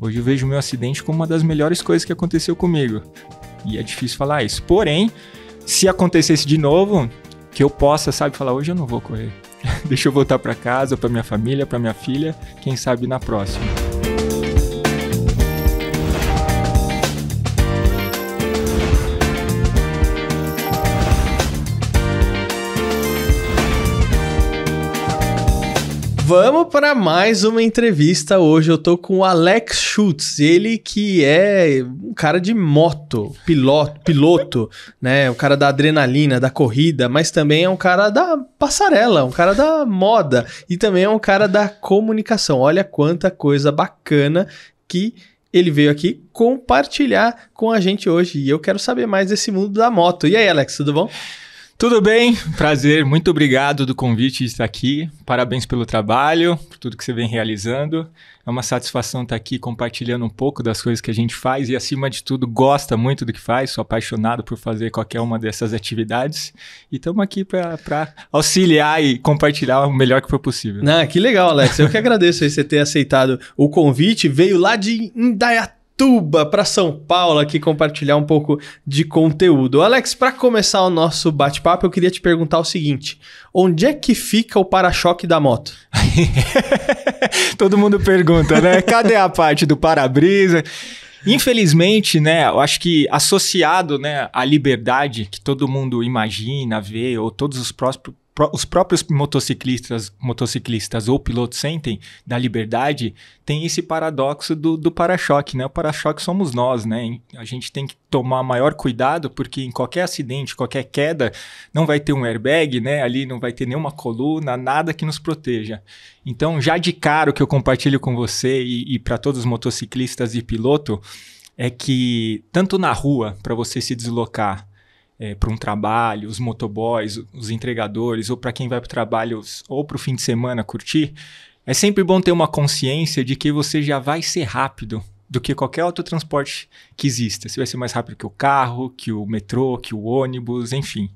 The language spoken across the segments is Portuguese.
Hoje eu vejo o meu acidente como uma das melhores coisas que aconteceu comigo. E é difícil falar isso. Porém, se acontecesse de novo, que eu possa, sabe, falar, hoje eu não vou correr. Deixa eu voltar para casa, para minha família, para minha filha, quem sabe na próxima. Vamos para mais uma entrevista. Hoje eu tô com o Alex Schultz, ele que é um cara de moto, piloto, né? Um cara da adrenalina, da corrida, mas também é um cara da passarela, um cara da moda e também é um cara da comunicação. Olha quanta coisa bacana que ele veio aqui compartilhar com a gente hoje. E eu quero saber mais desse mundo da moto. E aí, Alex, tudo bom? Tudo bem, prazer, muito obrigado do convite de estar aqui, parabéns pelo trabalho, por tudo que você vem realizando, é uma satisfação estar aqui compartilhando um pouco das coisas que a gente faz e acima de tudo gosta muito do que faz, sou apaixonado por fazer qualquer uma dessas atividades e estamos aqui para auxiliar e compartilhar o melhor que for possível. Que legal, Alex, eu que agradeço aí você ter aceitado o convite, veio lá de Indaiatuba para São Paulo aqui compartilhar um pouco de conteúdo. Alex, para começar o nosso bate-papo, eu queria te perguntar o seguinte: onde é que fica o para-choque da moto? Todo mundo pergunta, né? Cadê a parte do para-brisa? Infelizmente, né, eu acho que associado, né, à liberdade que todo mundo imagina, vê, ou todos os próprios motociclistas ou pilotos sentem da liberdade, tem esse paradoxo do para-choque, né? O para-choque somos nós, né? A gente tem que tomar maior cuidado porque em qualquer acidente, qualquer queda, não vai ter um airbag, né? Ali não vai ter nenhuma coluna, nada que nos proteja. Então, já de cara o que eu compartilho com você e para todos os motociclistas e piloto é que tanto na rua, para você se deslocar, para um trabalho, os motoboys, os entregadores, ou para quem vai para o trabalho ou para o fim de semana curtir, é sempre bom ter uma consciência de que você já vai ser rápido do que qualquer outro transporte que exista. Você vai ser mais rápido que o carro, que o metrô, que o ônibus, enfim.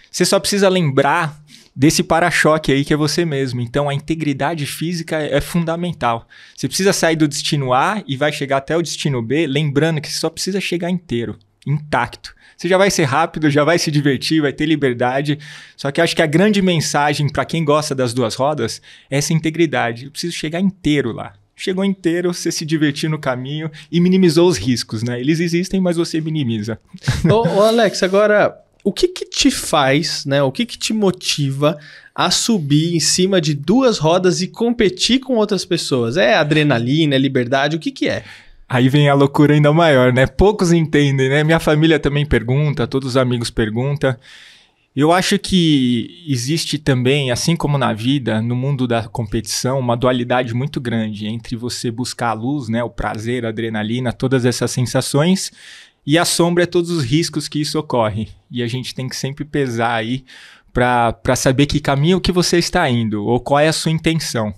Você só precisa lembrar desse para-choque aí que é você mesmo. Então, a integridade física é fundamental. Você precisa sair do destino A e vai chegar até o destino B, lembrando que você só precisa chegar inteiro, intacto. Você já vai ser rápido, já vai se divertir, vai ter liberdade. Só que acho que a grande mensagem para quem gosta das duas rodas é essa integridade. Eu preciso chegar inteiro lá. Chegou inteiro, você se divertir no caminho e minimizou os riscos, né? Eles existem, mas você minimiza. Ô Alex, agora, o que te faz, né? O que te motiva a subir em cima de duas rodas e competir com outras pessoas? É adrenalina, é liberdade? O que é? Aí vem a loucura ainda maior, né? Poucos entendem, né? Minha família também pergunta, todos os amigos perguntam. Eu acho que existe também, assim como na vida, no mundo da competição, uma dualidade muito grande entre você buscar a luz, né? O prazer, a adrenalina, todas essas sensações, e a sombra é todos os riscos que isso ocorre. E a gente tem que sempre pesar aí para saber que caminho que você está indo, ou qual é a sua intenção.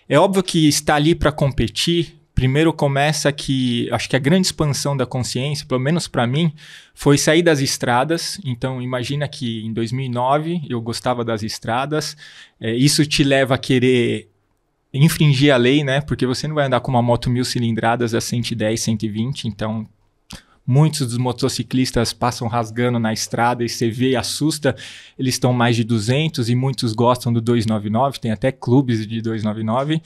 É óbvio que estar ali para competir, primeiro começa que, acho que a grande expansão da consciência, pelo menos para mim, foi sair das estradas. Então, imagina que em 2009 eu gostava das estradas. Isso te leva a querer infringir a lei, né? Porque você não vai andar com uma moto 1000 cilindradas a 110, 120. Então, muitos dos motociclistas passam rasgando na estrada e você vê e assusta. Eles estão mais de 200 e muitos gostam do 299. Tem até clubes de 299.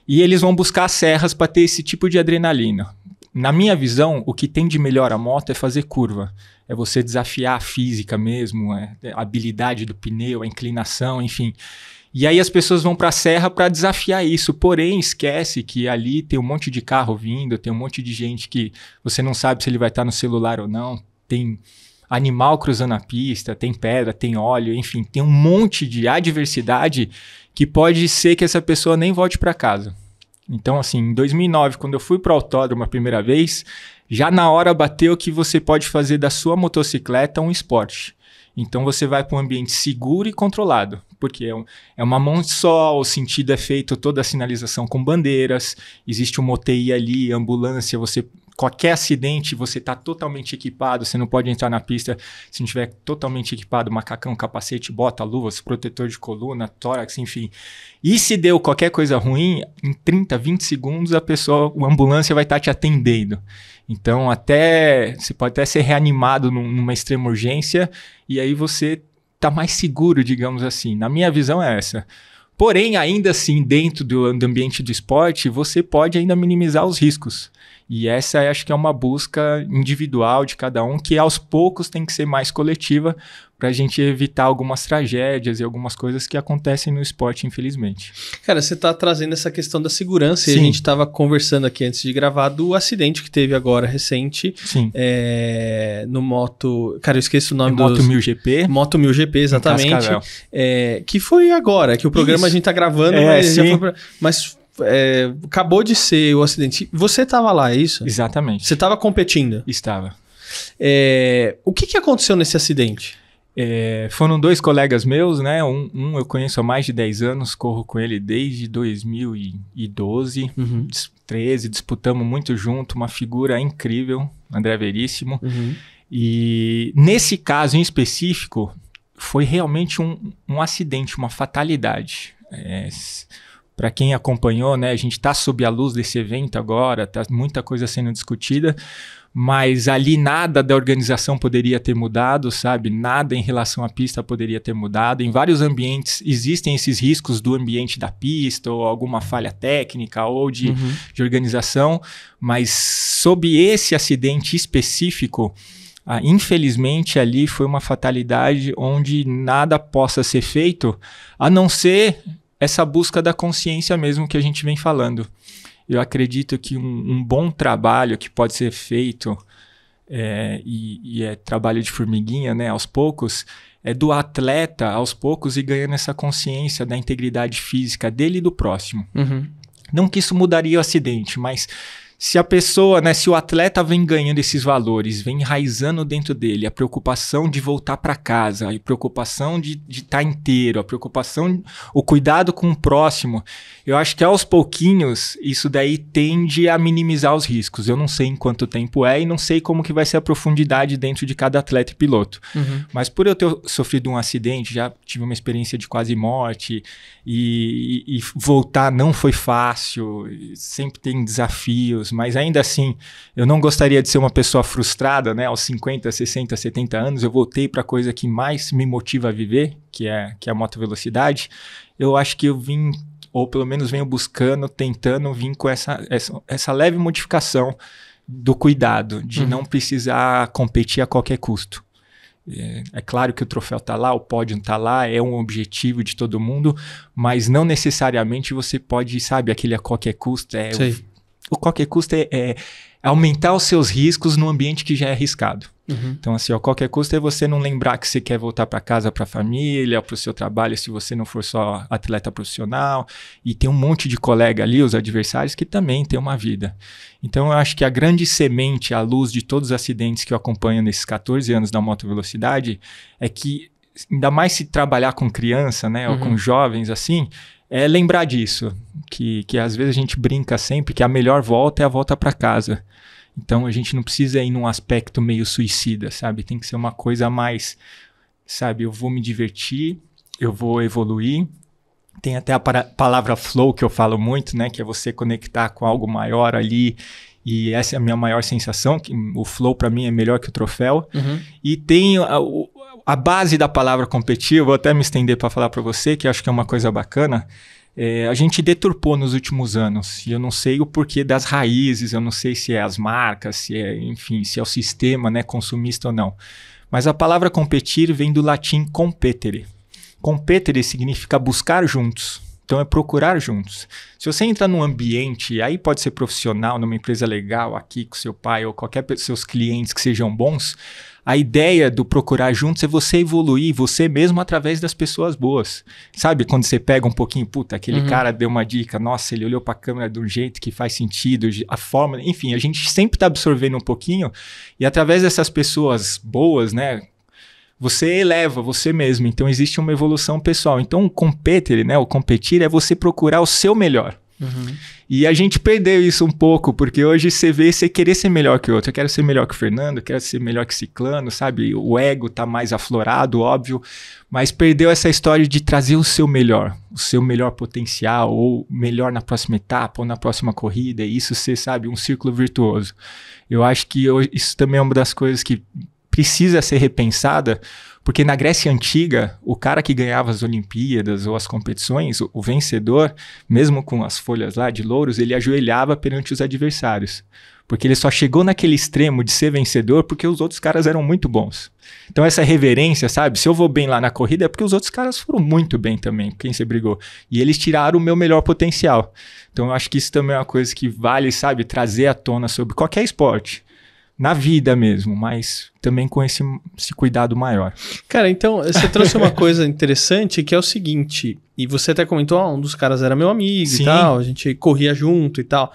E eles vão buscar serras para ter esse tipo de adrenalina. Na minha visão, o que tem de melhor a moto é fazer curva. É você desafiar a física mesmo, a habilidade do pneu, a inclinação, enfim. E aí as pessoas vão para a serra para desafiar isso. Porém, esquece que ali tem um monte de carro vindo, tem um monte de gente que você não sabe se ele vai estar no celular ou não. Tem animal cruzando a pista, tem pedra, tem óleo, enfim. Tem um monte de adversidade que pode ser que essa pessoa nem volte para casa. Então, assim, em 2009, quando eu fui para o autódromo a primeira vez, já na hora bateu que você pode fazer da sua motocicleta um esporte. Então, você vai para um ambiente seguro e controlado, porque é uma mão só, o sentido é feito toda a sinalização com bandeiras, existe uma UTI ali, ambulância, você qualquer acidente, você está totalmente equipado, você não pode entrar na pista se não estiver totalmente equipado, macacão, capacete, bota, luvas, protetor de coluna, tórax, enfim. E se deu qualquer coisa ruim, em 30, 20 segundos a ambulância vai estar te atendendo. Então você pode até ser reanimado numa extrema urgência e aí você está mais seguro, digamos assim. Na minha visão é essa. Porém, ainda assim, dentro do ambiente do esporte, você pode ainda minimizar os riscos. E essa acho que é uma busca individual de cada um, que aos poucos tem que ser mais coletiva para a gente evitar algumas tragédias e algumas coisas que acontecem no esporte, infelizmente. Cara, você está trazendo essa questão da segurança. Sim. E a gente estava conversando aqui antes de gravar do acidente que teve agora recente. Sim. No moto... Cara, eu esqueci o nome do... Moto 1000 GP. Moto 1000 GP, exatamente. Que foi agora, que o programa Isso. A gente está gravando, mas acabou de ser o acidente. Você estava lá, é isso? Exatamente. Você estava competindo? Estava. O que aconteceu nesse acidente? Foram 2 colegas meus, né? Um eu conheço há mais de 10 anos, corro com ele desde 2012, 13, disputamos muito junto, uma figura incrível, André Veríssimo. E nesse caso em específico, foi realmente um acidente, uma fatalidade. Para quem acompanhou, né, a gente está sob a luz desse evento agora, está muita coisa sendo discutida, mas ali nada da organização poderia ter mudado, sabe? Nada em relação à pista poderia ter mudado. Em vários ambientes existem esses riscos do ambiente da pista, ou alguma falha técnica, ou de organização, mas sob esse acidente específico, infelizmente ali foi uma fatalidade onde nada possa ser feito, a não ser essa busca da consciência mesmo que a gente vem falando. Eu acredito que um bom trabalho que pode ser feito, e é trabalho de formiguinha, né, aos poucos, é do atleta, aos poucos, ir ganhando essa consciência da integridade física dele e do próximo. Não que isso mudaria o acidente, mas se a pessoa, né, se o atleta vem ganhando esses valores, vem enraizando dentro dele a preocupação de voltar para casa, a preocupação de estar inteiro, a preocupação, o cuidado com o próximo, eu acho que aos pouquinhos isso daí tende a minimizar os riscos. Eu não sei em quanto tempo e não sei como que vai ser a profundidade dentro de cada atleta e piloto. Mas por eu ter sofrido um acidente, já tive uma experiência de quase morte e voltar não foi fácil, sempre tem desafios, mas ainda assim, eu não gostaria de ser uma pessoa frustrada, né? Aos 50, 60, 70 anos, eu voltei para a coisa que mais me motiva a viver, que é a motovelocidade. Eu acho que eu vim, ou pelo menos venho buscando, tentando vir com essa leve modificação do cuidado, de não precisar competir a qualquer custo. É claro que o troféu está lá, o pódio está lá, é um objetivo de todo mundo, mas não necessariamente você pode, sabe, aquele a qualquer custo. O qualquer custo é aumentar os seus riscos num ambiente que já é arriscado. Então, assim, a qualquer custo é você não lembrar que você quer voltar para casa, para a família, para o seu trabalho, se você não for só atleta profissional. E tem um monte de colega ali, os adversários, que também têm uma vida. Então, eu acho que a grande semente, à luz de todos os acidentes que eu acompanho nesses 14 anos da motovelocidade, é que, ainda mais se trabalhar com criança, né, ou com jovens, assim, é lembrar disso, que às vezes a gente brinca sempre que a melhor volta é a volta para casa. Então a gente não precisa ir num aspecto meio suicida, sabe? Tem que ser uma coisa mais, sabe? Eu vou me divertir, eu vou evoluir. Tem até a palavra flow que eu falo muito, né? Que é você conectar com algo maior ali. E essa é a minha maior sensação, que o flow para mim é melhor que o troféu. E tem a base da palavra competir, eu vou até me estender para falar para você, que acho que é uma coisa bacana. A gente deturpou nos últimos anos, e eu não sei o porquê das raízes, eu não sei se é as marcas, se é o sistema, né, consumista ou não. Mas a palavra competir vem do latim competere. Competere significa buscar juntos, então é procurar juntos. Se você entra num ambiente, aí pode ser profissional, numa empresa legal, aqui com seu pai ou qualquer seus clientes que sejam bons, a ideia do procurar juntos é você evoluir você mesmo através das pessoas boas. Sabe, quando você pega um pouquinho, aquele cara deu uma dica, nossa, ele olhou para a câmera de um jeito que faz sentido, a forma, enfim, a gente sempre está absorvendo um pouquinho e através dessas pessoas boas, né, você eleva você mesmo. Então existe uma evolução pessoal. Então o competir, né, o competir é você procurar o seu melhor. E a gente perdeu isso um pouco, porque hoje você vê você querer ser melhor que o outro. Eu quero ser melhor que o Fernando, eu quero ser melhor que ciclano, sabe? O ego tá mais aflorado, óbvio, mas perdeu essa história de trazer o seu melhor potencial, ou melhor na próxima etapa, ou na próxima corrida, e isso ser, sabe, um círculo virtuoso. Eu acho que isso também é uma das coisas que precisa ser repensada, porque na Grécia Antiga, o cara que ganhava as Olimpíadas ou as competições, o vencedor, mesmo com as folhas lá de louros, ele ajoelhava perante os adversários. Porque ele só chegou naquele extremo de ser vencedor porque os outros caras eram muito bons. Então essa reverência, sabe? Se eu vou bem lá na corrida é porque os outros caras foram muito bem também, quem você brigou. E eles tiraram o meu melhor potencial. Então eu acho que isso também é uma coisa que vale, sabe? Trazer à tona sobre qualquer esporte. Na vida mesmo, mas também com esse cuidado maior. Cara, então, você trouxe uma coisa interessante que é o seguinte, e você até comentou, um dos caras era meu amigo e tal, a gente corria junto e tal.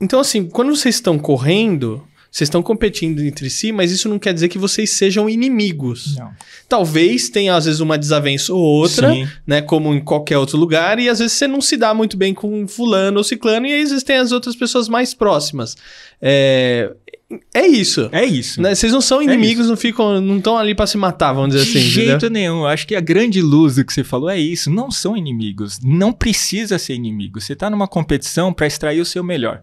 Então, assim, quando vocês estão correndo, vocês estão competindo entre si, mas isso não quer dizer que vocês sejam inimigos. Não. Talvez tenha, às vezes, uma desavença ou outra, né? Como em qualquer outro lugar, e às vezes você não se dá muito bem com fulano ou ciclano, e aí às vezes tem as outras pessoas mais próximas. É isso. É isso. Né? Vocês não são inimigos, não estão ali pra se matar, vamos dizer assim. De jeito nenhum. Eu acho que a grande luz do que você falou é isso. Não são inimigos. Não precisa ser inimigo. Você tá numa competição para extrair o seu melhor.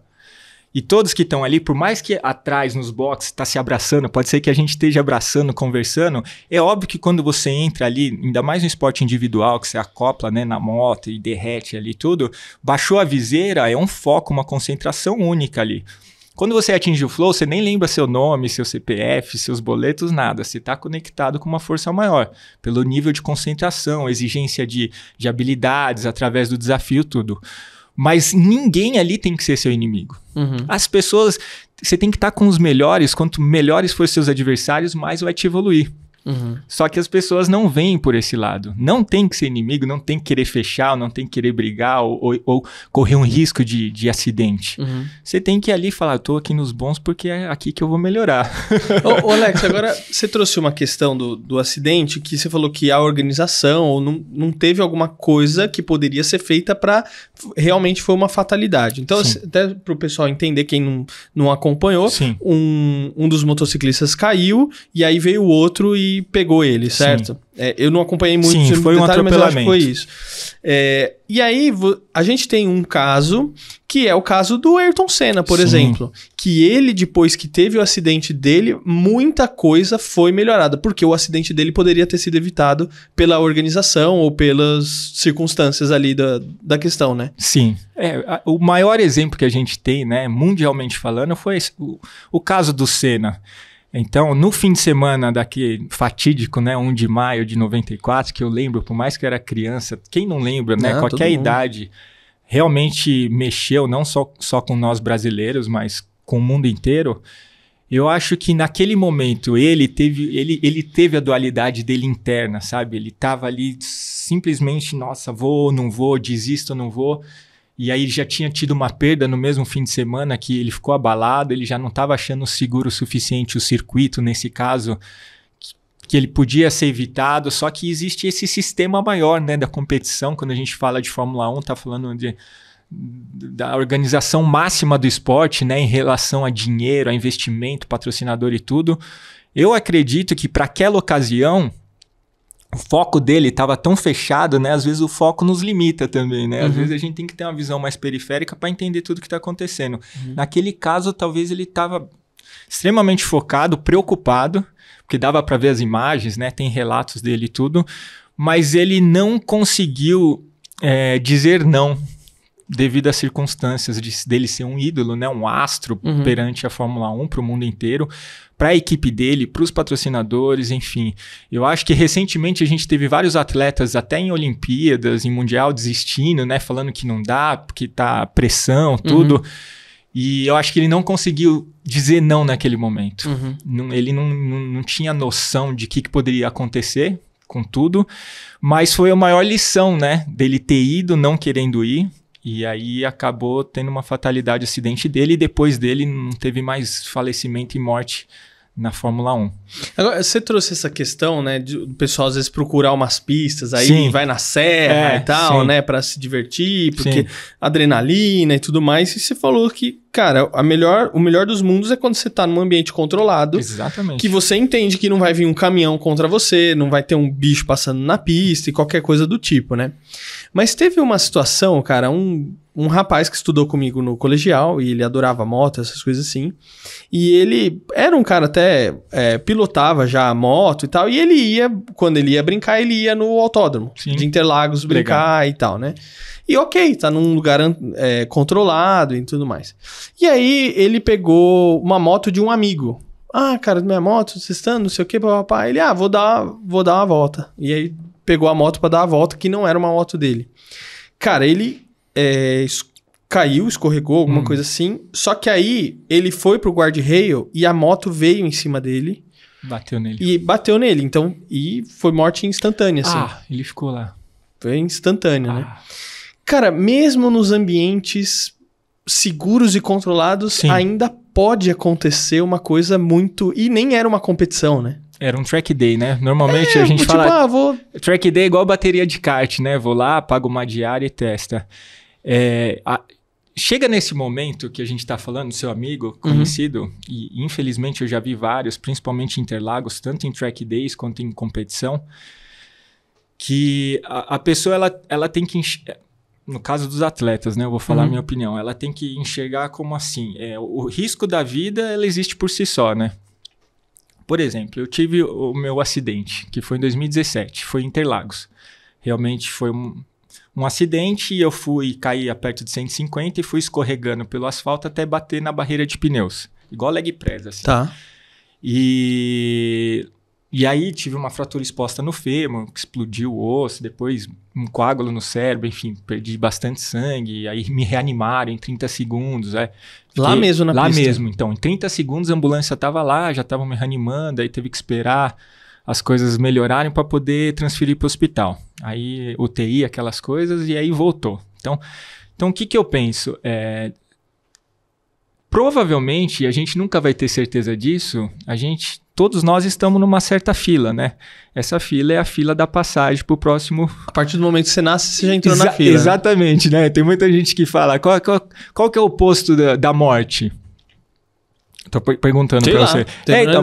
E todos que estão ali, por mais que atrás nos boxes está se abraçando, pode ser que a gente esteja abraçando, conversando, é óbvio que quando você entra ali, ainda mais no esporte individual, que você acopla, né, na moto e derrete ali tudo, baixou a viseira, é um foco, uma concentração única ali. Quando você atinge o flow, você nem lembra seu nome, seu CPF, seus boletos, nada. Você está conectado com uma força maior, pelo nível de concentração, exigência de habilidades, através do desafio, tudo. Mas ninguém ali tem que ser seu inimigo. As pessoas, você tem que estar com os melhores, quanto melhores forem seus adversários, mais vai te evoluir. Só que as pessoas não veem por esse lado. Não tem que ser inimigo, não tem que querer fechar, não tem que querer brigar ou correr um risco de acidente. Você tem que ir ali e falar, eu tô aqui nos bons porque é aqui que eu vou melhorar. Ô Alex, agora você trouxe uma questão do acidente, que você falou que a organização ou não teve alguma coisa que poderia ser feita para realmente foi uma fatalidade. Então, até para o pessoal entender, quem não acompanhou, um dos motociclistas caiu e aí veio o outro e pegou ele, certo? Eu não acompanhei muito no foi detalhe, mas eu acho que foi isso. E aí, a gente tem um caso, que é o caso do Ayrton Senna, por exemplo. Que ele, depois que teve o acidente dele, muita coisa foi melhorada. Porque o acidente dele poderia ter sido evitado pela organização ou pelas circunstâncias ali da questão, né? Sim. O maior exemplo que a gente tem, né, mundialmente falando, foi o caso do Senna. Então, no fim de semana daquele fatídico, né, 1 de maio de 94, que eu lembro, por mais que eu era criança, quem não lembra, né, qualquer idade, realmente mexeu, não só com nós brasileiros, mas com o mundo inteiro. Eu acho que naquele momento ele teve a dualidade dele interna, sabe? Ele estava ali simplesmente, nossa, vou, não vou, desisto, não vou. E aí já tinha tido uma perda no mesmo fim de semana que ele ficou abalado, ele já não estava achando seguro o suficiente o circuito, nesse caso, que ele podia ser evitado, só que existe esse sistema maior, né, da competição. Quando a gente fala de Fórmula 1, está falando da organização máxima do esporte, né, em relação a dinheiro, a investimento, patrocinador e tudo. Eu acredito que para aquela ocasião, o foco dele estava tão fechado, né? Às vezes o foco nos limita também, né? Às vezes a gente tem que ter uma visão mais periférica para entender tudo que está acontecendo. Naquele caso, talvez ele estava extremamente focado, preocupado, porque dava para ver as imagens, né? Tem relatos dele e tudo, mas ele não conseguiu dizer não devido às circunstâncias dele ser um ídolo, né? Um astro perante a Fórmula 1 para o mundo inteiro, para a equipe dele, para os patrocinadores, enfim. Eu acho que recentemente a gente teve vários atletas, até em Olimpíadas, em Mundial, desistindo, né? Falando que não dá, porque tá pressão, tudo. E eu acho que ele não conseguiu dizer não naquele momento. Ele não tinha noção de que poderia acontecer com tudo, mas foi a maior lição, né? Dele ter ido, não querendo ir. E aí acabou tendo uma fatalidade, acidente dele, e depois dele não teve mais falecimento e morte na Fórmula 1. Agora, você trouxe essa questão, né, do pessoal às vezes procurar umas pistas, aí Sim. vai na serra e tal, sim. né, pra se divertir, porque Sim. adrenalina e tudo mais. E você falou que, cara, o melhor dos mundos é quando você tá num ambiente controlado, Exatamente. que você entende que não vai vir um caminhão contra você, não vai ter um bicho passando na pista e qualquer coisa do tipo, né? Mas teve uma situação, cara, um rapaz que estudou comigo no colegial e ele adorava moto, essas coisas assim. E ele era um cara até, pilotava já a moto e tal. E ele ia, quando ele ia brincar, ele ia no autódromo Sim. de Interlagos brincar e tal, né? E ok, tá num lugar controlado e tudo mais. E aí ele pegou uma moto de um amigo. Ah, cara, minha moto, vocês estão, não sei o que, papapá. Ele, vou dar uma volta. E aí pegou a moto pra dar a volta, que não era uma moto dele. Cara, ele caiu, escorregou, alguma coisa assim. Só que aí ele foi pro guarda-rail e a moto veio em cima dele. Bateu nele. E bateu nele, então. E foi morte instantânea, assim. Ele ficou lá. Foi instantânea, né? Cara, mesmo nos ambientes seguros e controlados, Sim. ainda pode acontecer uma coisa muito... E nem era uma competição, né? Era um track day, né? Normalmente a gente tipo, fala... vou... Track day é igual bateria de kart, né? Vou lá, pago uma diária e testa. Chega nesse momento que a gente tá falando, seu amigo, conhecido, e infelizmente eu já vi vários, principalmente em Interlagos, tanto em track days quanto em competição, que a pessoa ela tem que... No caso dos atletas, né? Eu vou falar a minha opinião. Ela tem que enxergar como assim. O risco da vida, ela existe por si só, né? Por exemplo, eu tive o meu acidente, que foi em 2017. Foi em Interlagos. Realmente foi um acidente e eu caí a perto de 150 e fui escorregando pelo asfalto até bater na barreira de pneus. Igual leg press, assim. Tá. E aí tive uma fratura exposta no fêmur, que explodiu o osso, depois um coágulo no cérebro, enfim, perdi bastante sangue, aí me reanimaram em 30 segundos. Lá mesmo na pista? Lá mesmo, então. Em 30 segundos a ambulância estava lá, já estavam me reanimando, aí teve que esperar as coisas melhorarem para poder transferir para o hospital. Aí UTI, aquelas coisas, e aí voltou. Então o que eu penso? Provavelmente, a gente nunca vai ter certeza disso, todos nós estamos numa certa fila, né? Essa fila é a fila da passagem para o próximo... A partir do momento que você nasce, você já entrou na fila. Exatamente, né? Tem muita gente que fala, qual que é o oposto da morte? Tô perguntando para você.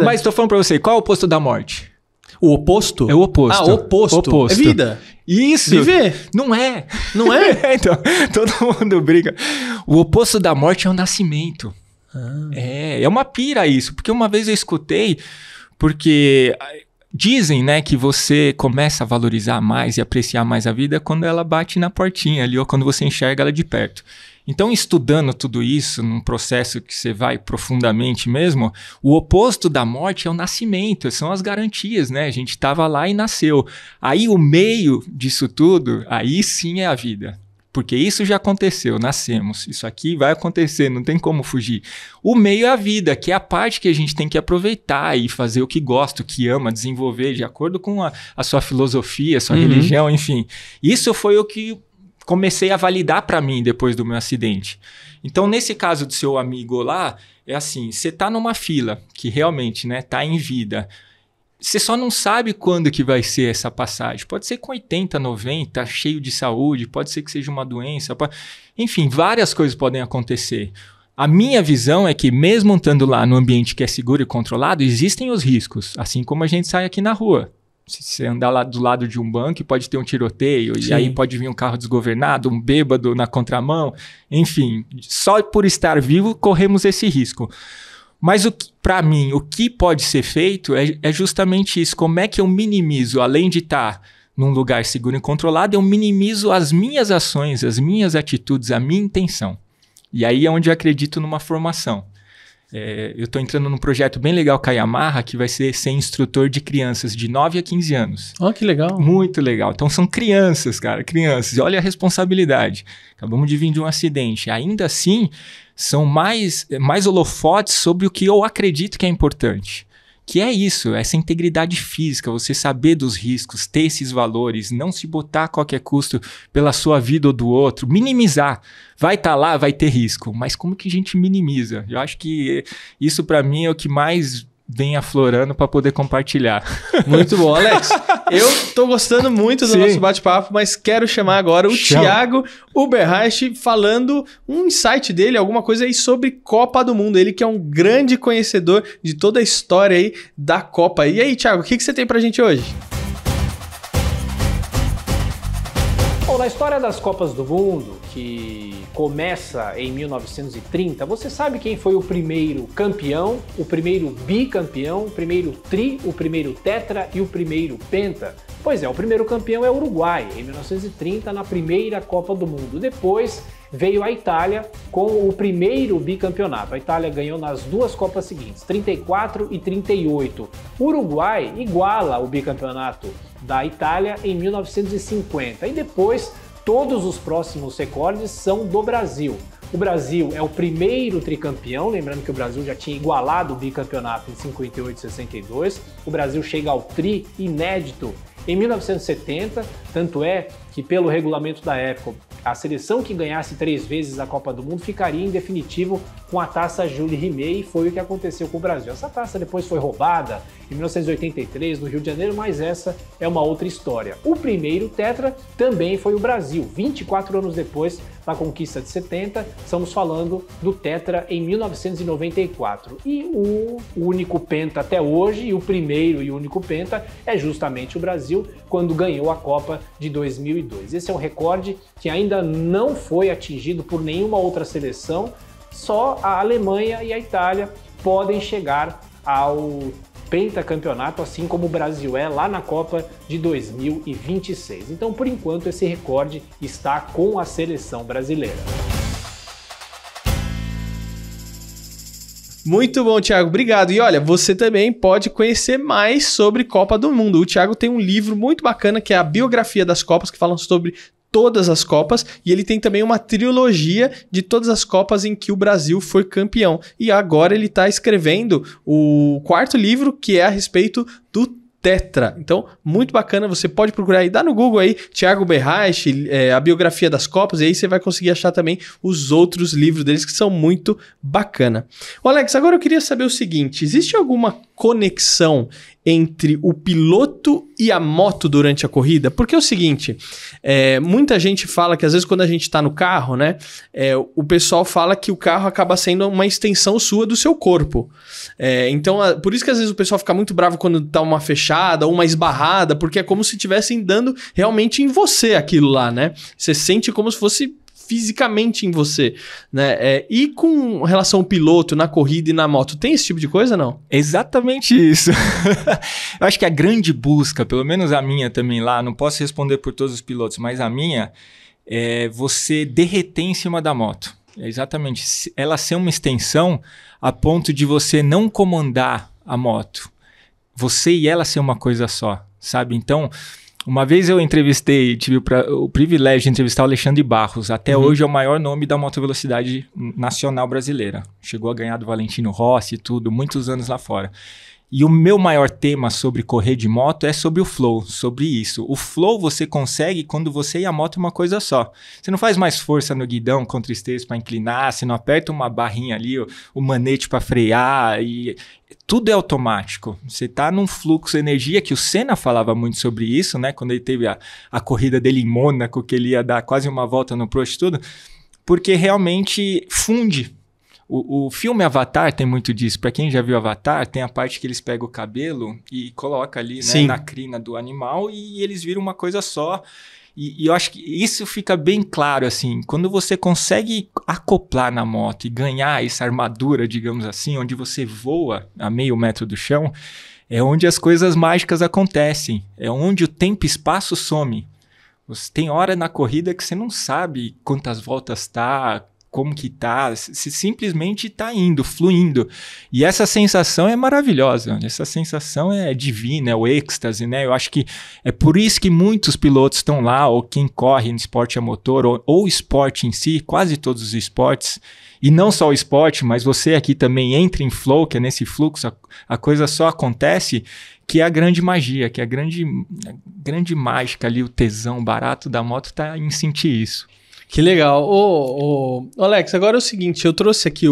Mas tô falando para você, qual é o oposto da morte? O oposto? É o oposto. Oposto. É vida. Isso. Viver. Não é. Não é? Então, todo mundo briga. O oposto da morte é o nascimento. É uma pira isso, porque uma vez eu escutei, porque dizem, né, que você começa a valorizar mais e apreciar mais a vida quando ela bate na portinha ali, ou quando você enxerga ela de perto. Então, estudando tudo isso, num processo que você vai profundamente mesmo, o oposto da morte é o nascimento, são as garantias, né? A gente estava lá e nasceu. Aí o meio disso tudo, aí sim é a vida. Porque isso já aconteceu, nascemos. Isso aqui vai acontecer, não tem como fugir. O meio é a vida, que é a parte que a gente tem que aproveitar e fazer o que gosta, o que ama, desenvolver de acordo com a sua filosofia, a sua religião, enfim. Isso foi o que comecei a validar para mim depois do meu acidente. Então, nesse caso do seu amigo lá, é assim, você tá numa fila que realmente, né, tá em vida. Você só não sabe quando que vai ser essa passagem. Pode ser com 80, 90, cheio de saúde, pode ser que seja uma doença. Enfim, várias coisas podem acontecer. A minha visão é que mesmo estando lá no ambiente que é seguro e controlado, existem os riscos, assim como a gente sai aqui na rua. Se você andar lá do lado de um banco, pode ter um tiroteio, e aí pode vir um carro desgovernado, um bêbado na contramão. Enfim, só por estar vivo corremos esse risco. Mas para mim, o que pode ser feito é justamente isso. Como é que eu minimizo, além de estar num lugar seguro e controlado, eu minimizo as minhas ações, as minhas atitudes, a minha intenção. E aí é onde eu acredito numa formação. Eu estou entrando num projeto bem legal com a Yamaha, que vai ser instrutor de crianças de 9 a 15 anos. Ó, que legal. Muito legal. Então são crianças, cara, crianças. Olha a responsabilidade. Acabamos de vir de um acidente. Ainda assim, são mais holofotes sobre o que eu acredito que é importante. Que é isso, essa integridade física, você saber dos riscos, ter esses valores, não se botar a qualquer custo pela sua vida ou do outro, minimizar. Vai estar lá, vai ter risco, mas como que a gente minimiza? Eu acho que isso para mim é o que mais vem aflorando para poder compartilhar. Muito bom, Alex. Eu tô gostando muito do nosso bate-papo, mas quero chamar agora o Thiago Uberreich falando um insight dele, alguma coisa aí sobre Copa do Mundo. Ele que é um grande conhecedor de toda a história aí da Copa. E aí, Thiago, o que você tem pra gente hoje? Bom, na história das Copas do Mundo, que começa em 1930, você sabe quem foi o primeiro campeão, o primeiro bicampeão, o primeiro tri, o primeiro tetra e o primeiro penta? Pois é, o primeiro campeão é o Uruguai, em 1930, na primeira Copa do Mundo. Depois veio a Itália com o primeiro bicampeonato. A Itália ganhou nas duas Copas seguintes, 34 e 38. O Uruguai iguala o bicampeonato da Itália em 1950 e depois todos os próximos recordes são do Brasil. O Brasil é o primeiro tricampeão, lembrando que o Brasil já tinha igualado o bicampeonato em 58 e 62. O Brasil chega ao tri inédito em 1970, tanto é que pelo regulamento da época, a seleção que ganhasse 3 vezes a Copa do Mundo ficaria em definitivo com a taça Jules Rimet, e foi o que aconteceu com o Brasil. Essa taça depois foi roubada em 1983 no Rio de Janeiro, mas essa é uma outra história. O primeiro tetra também foi o Brasil, 24 anos depois da conquista de 70, estamos falando do tetra em 1994. E o único penta até hoje, e o primeiro e único penta, é justamente o Brasil, quando ganhou a Copa de 2002. Esse é um recorde que ainda não foi atingido por nenhuma outra seleção, só a Alemanha e a Itália podem chegar ao pentacampeonato, assim como o Brasil é lá na Copa de 2026. Então, por enquanto, esse recorde está com a seleção brasileira. Muito bom, Thiago. Obrigado. E olha, você também pode conhecer mais sobre Copa do Mundo. O Thiago tem um livro muito bacana que é a Biografia das Copas, que fala sobre todas as Copas, e ele tem também uma trilogia de todas as Copas em que o Brasil foi campeão. E agora ele está escrevendo o 4º livro, que é a respeito do tetra. Então, muito bacana, você pode procurar aí, dá no Google aí, Thiago Uberreich, a biografia das Copas, e aí você vai conseguir achar também os outros livros deles que são muito bacana. Ô Alex, agora eu queria saber o seguinte, existe alguma conexão entre o piloto e a moto durante a corrida? Porque é o seguinte, muita gente fala que às vezes quando a gente está no carro, né, o pessoal fala que o carro acaba sendo uma extensão sua do seu corpo. Então, por isso que às vezes o pessoal fica muito bravo quando dá uma fechada ou uma esbarrada, porque é como se estivessem dando realmente em você aquilo lá, né? Você sente como se fosse fisicamente em você, né? E com relação ao piloto, na corrida e na moto, tem esse tipo de coisa, não? Exatamente isso. Eu acho que a grande busca, pelo menos a minha também lá, não posso responder por todos os pilotos, mas a minha é você derreter em cima da moto. É exatamente. Ela ser uma extensão a ponto de você não comandar a moto. Você e ela ser uma coisa só, sabe? Então, uma vez eu tive o privilégio de entrevistar o Alexandre Barros. Até hoje é o maior nome da motovelocidade nacional brasileira. Chegou a ganhar do Valentino Rossi e tudo, muitos anos lá fora. E o meu maior tema sobre correr de moto é sobre o flow, sobre isso. O flow você consegue quando você e a moto é uma coisa só. Você não faz mais força no guidão contra esteio para inclinar, você não aperta uma barrinha ali, o manete para frear, e tudo é automático. Você está num fluxo de energia, que o Senna falava muito sobre isso, né? Quando ele teve a corrida dele em Mônaco, que ele ia dar quase uma volta no Prost e tudo, porque realmente funde. O filme Avatar tem muito disso. Para quem já viu Avatar, tem a parte que eles pegam o cabelo e colocam ali, né, na crina do animal e eles viram uma coisa só. E eu acho que isso fica bem claro, assim, quando você consegue acoplar na moto e ganhar essa armadura, digamos assim, onde você voa a meio metro do chão, é onde as coisas mágicas acontecem. É onde o tempo e espaço some. Você tem hora na corrida que você não sabe quantas voltas tá, como que tá, se simplesmente tá indo, fluindo. E essa sensação é maravilhosa, essa sensação é divina, é o êxtase, né? Eu acho que é por isso que muitos pilotos estão lá, ou quem corre no esporte a motor, ou esporte em si, quase todos os esportes, e não só o esporte, mas você aqui também entra em flow, que é nesse fluxo, a coisa só acontece, que é a grande magia, que é a grande mágica ali, o tesão barato da moto tá em sentir isso. Que legal. Alex, agora é o seguinte, eu trouxe aqui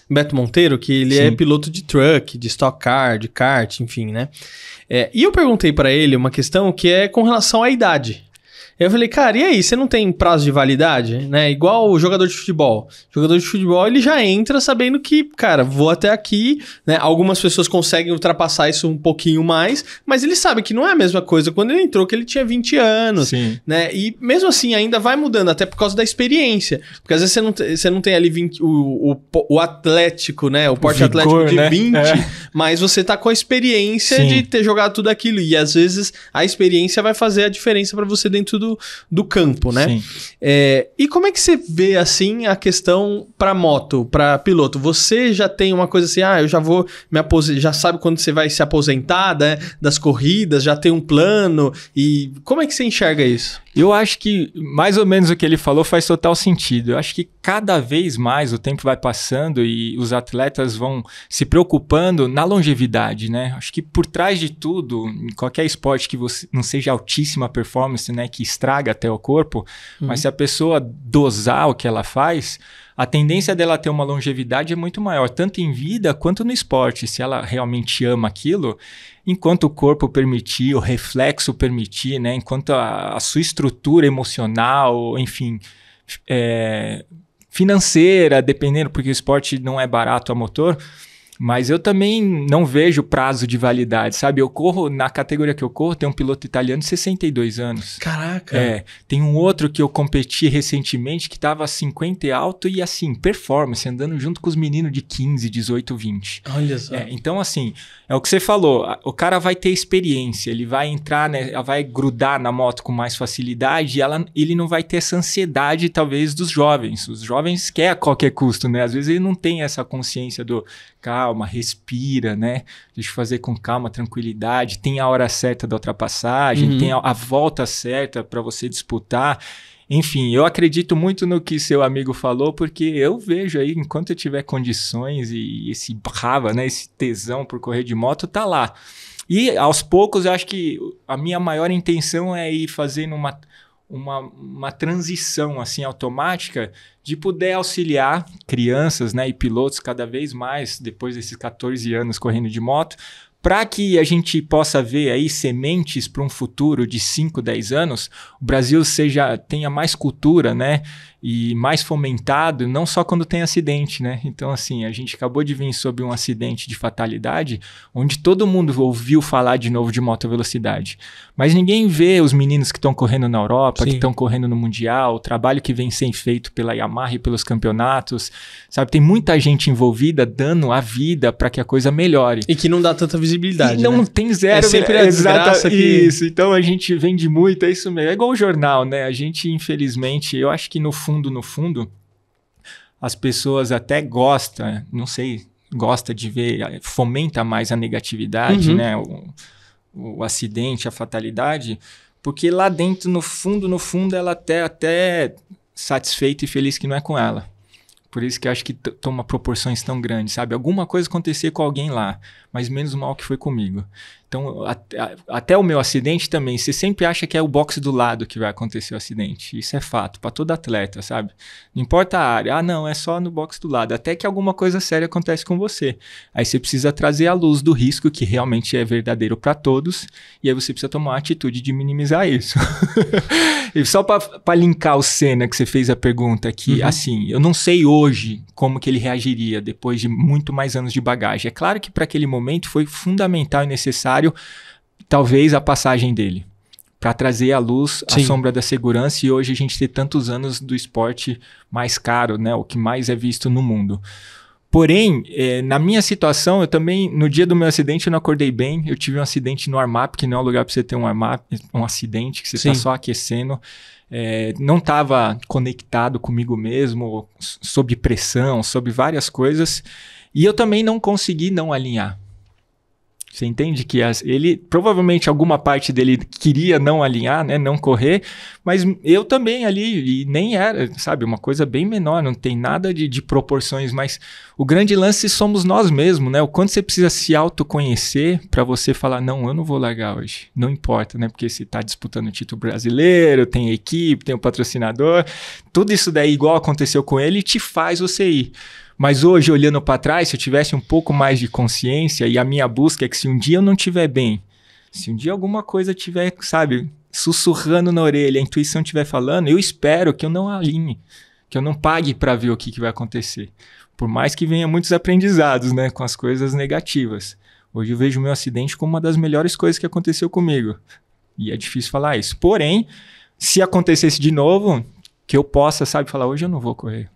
Beto Monteiro, que ele é piloto de truck, de stock car, de kart, enfim, né? E eu perguntei pra ele uma questão que é com relação à idade. Eu falei, cara, e aí, você não tem prazo de validade, né? Igual o jogador de futebol. O jogador de futebol, ele já entra sabendo que, cara, vou até aqui, né? Algumas pessoas conseguem ultrapassar isso um pouquinho mais, mas ele sabe que não é a mesma coisa quando ele entrou, que ele tinha 20 anos, né? E mesmo assim, ainda vai mudando, até por causa da experiência. Porque às vezes você não tem ali 20, o atlético, né? O porte vigor, atlético de 20, mas você tá com a experiência de ter jogado tudo aquilo. E às vezes a experiência vai fazer a diferença pra você dentro do campo, né? E como é que você vê, assim, a questão pra moto, pra piloto? Você já tem uma coisa assim, eu já vou me aposentar, já sabe quando você vai se aposentar, né, das corridas, já tem um plano, e como é que você enxerga isso? Eu acho que mais ou menos o que ele falou faz total sentido. Eu acho que cada vez mais o tempo vai passando e os atletas vão se preocupando na longevidade, né? Acho que por trás de tudo, em qualquer esporte que você não seja altíssima performance, né, que estraga até o corpo, mas se a pessoa dosar o que ela faz, a tendência dela ter uma longevidade é muito maior, tanto em vida quanto no esporte, se ela realmente ama aquilo. Enquanto o corpo permitir, o reflexo permitir, né? Enquanto a sua estrutura emocional, enfim, financeira, dependendo, porque o esporte não é barato a motor, mas eu também não vejo prazo de validade, sabe? Eu corro, na categoria que eu corro, tem um piloto italiano de 62 anos. Caraca! Tem um outro que eu competi recentemente que tava 50 e alto e assim, performance, andando junto com os meninos de 15, 18, 20. Olha só. Então assim, é o que você falou, o cara vai ter experiência, ele vai entrar, né, vai grudar na moto com mais facilidade e ele não vai ter essa ansiedade talvez dos jovens. Os jovens querem a qualquer custo, né? Às vezes ele não tem essa consciência do calma, respira, né? Deixa eu fazer com calma, tranquilidade. Tem a hora certa da ultrapassagem, tem a volta certa para você disputar. Enfim, eu acredito muito no que seu amigo falou, porque eu vejo aí, enquanto eu tiver condições e esse brava, né? Esse tesão por correr de moto, tá lá. E aos poucos, eu acho que a minha maior intenção é ir fazendo uma transição assim automática de poder auxiliar crianças, né, e pilotos cada vez mais depois desses 14 anos correndo de moto, para que a gente possa ver aí sementes para um futuro de 5, 10 anos, o Brasil tenha mais cultura, né, e mais fomentado, não só quando tem acidente, né? Então, assim, a gente acabou de vir sobre um acidente de fatalidade, onde todo mundo ouviu falar de novo de moto velocidade. Mas ninguém vê os meninos que estão correndo na Europa, que estão correndo no Mundial, o trabalho que vem sendo feito pela Yamaha e pelos campeonatos, sabe? Tem muita gente envolvida dando a vida para que a coisa melhore. E que não dá tanta visibilidade, não, né? Tem zero. É sempre a desgraça que... Isso, então a gente vende muito, é isso mesmo. É igual o jornal, né? A gente, infelizmente, eu acho que no fundo, as pessoas até gostam, não sei, gosta de ver, fomenta mais a negatividade, né? O acidente, a fatalidade, porque lá dentro, no fundo, ela até satisfeita e feliz que não é com ela. Por isso que eu acho que toma proporções tão grandes, sabe? Alguma coisa acontecer com alguém lá, mas menos mal que foi comigo. Então, até o meu acidente também, você sempre acha que é o boxe do lado que vai acontecer o acidente. Isso é fato, para todo atleta, sabe? Não importa a área. Não, é só no boxe do lado. Até que alguma coisa séria acontece com você. Aí você precisa trazer à luz do risco que realmente é verdadeiro para todos. E aí você precisa tomar a atitude de minimizar isso. E só para linkar o Senna, que você fez a pergunta aqui, assim, eu não sei hoje como que ele reagiria depois de muito mais anos de bagagem. É claro que para aquele momento foi fundamental e necessário talvez a passagem dele, para trazer à luz a sombra da segurança, e hoje a gente ter tantos anos do esporte mais caro, né, o que mais é visto no mundo. Porém, na minha situação, eu também, no dia do meu acidente, eu não acordei bem. Eu tive um acidente no warm-up, que não é um lugar para você ter um warm-up, um acidente que você está só aquecendo. Não estava conectado comigo mesmo, sob pressão, sob várias coisas. E eu também não consegui não alinhar. Você entende que ele, provavelmente alguma parte dele queria não alinhar, né, não correr, mas eu também ali, e nem era, sabe, uma coisa bem menor, não tem nada de proporções, mas o grande lance somos nós mesmos, né, o quanto você precisa se autoconhecer para você falar, não, eu não vou largar hoje, não importa, né, porque você está disputando o título brasileiro, tem a equipe, tem o patrocinador, tudo isso daí igual aconteceu com ele te faz você ir. Mas hoje, olhando para trás, se eu tivesse um pouco mais de consciência, e a minha busca é que se um dia eu não estiver bem, se um dia alguma coisa tiver, sabe, sussurrando na orelha, a intuição estiver falando, eu espero que eu não alinhe, que eu não pague para ver o que vai acontecer. Por mais que venha muitos aprendizados, né, com as coisas negativas. Hoje eu vejo o meu acidente como uma das melhores coisas que aconteceu comigo. E é difícil falar isso. Porém, se acontecesse de novo, que eu possa, sabe, falar, hoje eu não vou correr.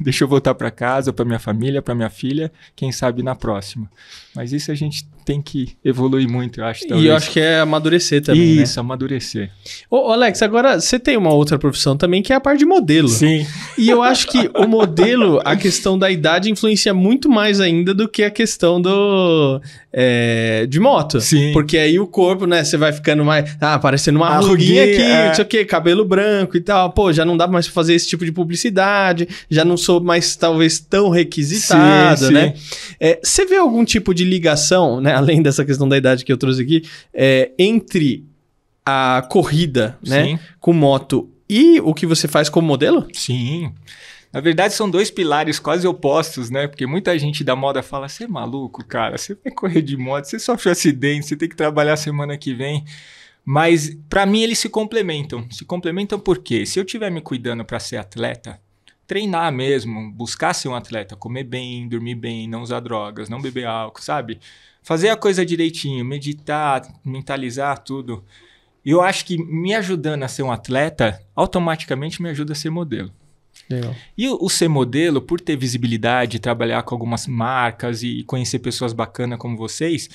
Deixa eu voltar para casa, para minha família, para minha filha, quem sabe na próxima. Mas isso a gente tem que evoluir muito, eu acho. Talvez. E eu acho que é amadurecer também, isso, né? Amadurecer. Ô, Alex, agora você tem uma outra profissão também que é a parte de modelo. Sim. E eu acho que o modelo, a questão da idade influencia muito mais ainda do que a questão de moto. Sim. Porque aí o corpo, né, você vai ficando mais... parecendo uma ruguinha aqui, não sei o quê, cabelo branco e tal. Pô, já não dá mais pra fazer esse tipo de publicidade, já não sou mais, talvez, tão requisitado, né? Você vê algum tipo de ligação, né, além dessa questão da idade que eu trouxe aqui, entre a corrida, né, com moto e o que você faz como modelo? Sim. Na verdade, são dois pilares quase opostos, né? Porque muita gente da moda fala, você é maluco, cara? Você vai correr de moto, você sofre um acidente, você tem que trabalhar semana que vem. Mas, para mim, eles se complementam. Se complementam porque se eu estiver me cuidando para ser atleta, treinar mesmo, buscar ser um atleta, comer bem, dormir bem, não usar drogas, não beber álcool, sabe? Fazer a coisa direitinho, meditar, mentalizar tudo. Eu acho que me ajudando a ser um atleta, automaticamente me ajuda a ser modelo. Legal. E o ser modelo, por ter visibilidade, trabalhar com algumas marcas e conhecer pessoas bacanas como vocês,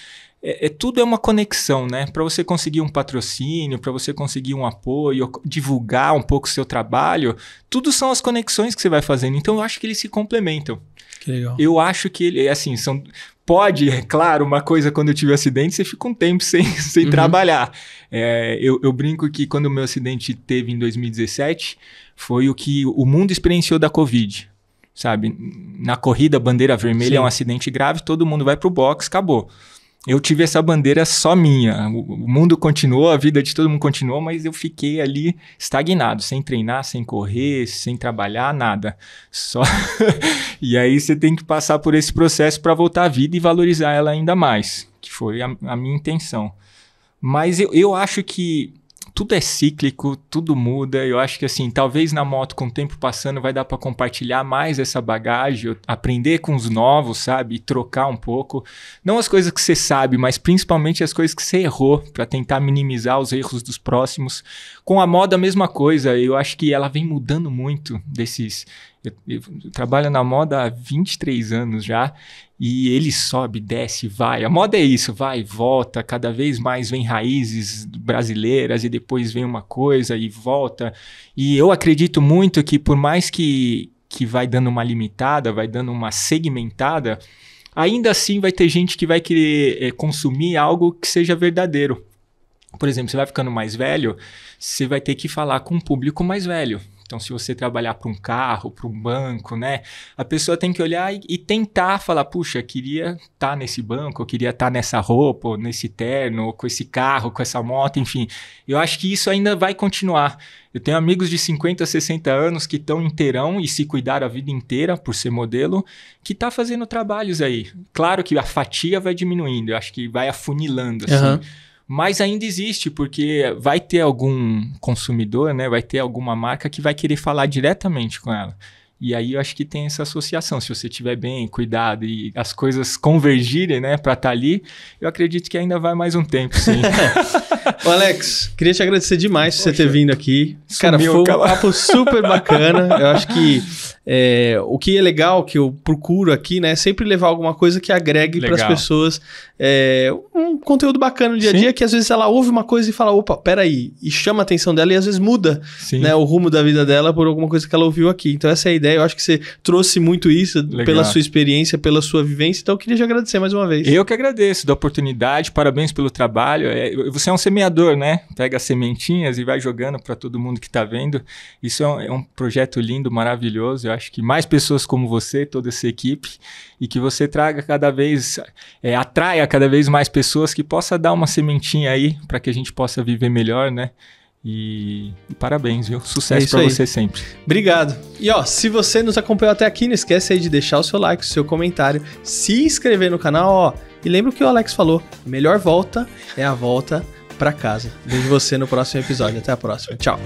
tudo é uma conexão, né? Para você conseguir um patrocínio, para você conseguir um apoio, divulgar um pouco o seu trabalho, tudo são as conexões que você vai fazendo. Então, eu acho que eles se complementam. Que legal. Eu acho que, assim, pode, é claro, uma coisa, quando eu tive um acidente, você fica um tempo sem trabalhar. Eu brinco que quando o meu acidente teve em 2017, foi o que o mundo experienciou da Covid, sabe? Na corrida, bandeira vermelha é um acidente grave, todo mundo vai pro box, acabou. Eu tive essa bandeira só minha. O mundo continuou, a vida de todo mundo continuou, mas eu fiquei ali estagnado, sem treinar, sem correr, sem trabalhar, nada. Só. E aí você tem que passar por esse processo para voltar à vida e valorizar ela ainda mais, que foi a minha intenção. Mas eu acho que tudo é cíclico, tudo muda. Eu acho que assim, talvez na moto, com o tempo passando, vai dar para compartilhar mais essa bagagem, aprender com os novos, sabe? E trocar um pouco. Não as coisas que você sabe, mas principalmente as coisas que você errou, para tentar minimizar os erros dos próximos. Com a moda, a mesma coisa. Eu acho que ela vem mudando muito desses... Eu trabalho na moda há 23 anos já, e ele sobe, desce, vai. A moda é isso, vai e volta, cada vez mais vem raízes brasileiras e depois vem uma coisa e volta. E eu acredito muito que por mais que vai dando uma limitada, vai dando uma segmentada, ainda assim vai ter gente que vai querer consumir algo que seja verdadeiro. Por exemplo, você vai ficando mais velho, você vai ter que falar com um público mais velho. Então, se você trabalhar para um carro, para um banco, né? A pessoa tem que olhar e tentar falar, puxa, queria estar nesse banco, eu queria estar nessa roupa, ou nesse terno, ou com esse carro, com essa moto, enfim. Eu acho que isso ainda vai continuar. Eu tenho amigos de 50, 60 anos que estão inteirão e se cuidaram a vida inteira por ser modelo, que está fazendo trabalhos aí. Claro que a fatia vai diminuindo, eu acho que vai afunilando, assim. Uhum. Mas ainda existe, porque vai ter algum consumidor, né? Vai ter alguma marca que vai querer falar diretamente com ela. E aí eu acho que tem essa associação. Se você estiver bem, cuidado e as coisas convergirem, né, para estar ali, eu acredito que ainda vai mais um tempo, sim. Ô Alex, queria te agradecer demais por você ter vindo aqui. Cara, foi um papo super bacana. Eu acho que o que é legal, que eu procuro aqui, né, é sempre levar alguma coisa que agregue para as pessoas um conteúdo bacana no dia a dia, que às vezes ela ouve uma coisa e fala, opa, peraí, e chama a atenção dela e às vezes muda, né, o rumo da vida dela por alguma coisa que ela ouviu aqui. Então essa é a ideia. Eu acho que você trouxe muito isso pela sua experiência, pela sua vivência. Então eu queria te agradecer mais uma vez. Eu que agradeço da oportunidade, parabéns pelo trabalho. Você é um semeador, né? Pega as sementinhas e vai jogando para todo mundo que está vendo. Isso é um projeto lindo, maravilhoso. Eu acho que mais pessoas como você, toda essa equipe, e que você traga cada vez, atraia cada vez mais pessoas que possa dar uma sementinha aí para que a gente possa viver melhor, né? E parabéns, viu? Sucesso isso pra aí. você sempre. Obrigado. E ó, se você nos acompanhou até aqui, não esquece aí de deixar o seu like, o seu comentário, se inscrever no canal, ó. E lembra o que o Alex falou, a melhor volta é a volta pra casa. Vejo você no próximo episódio. Até a próxima. Tchau.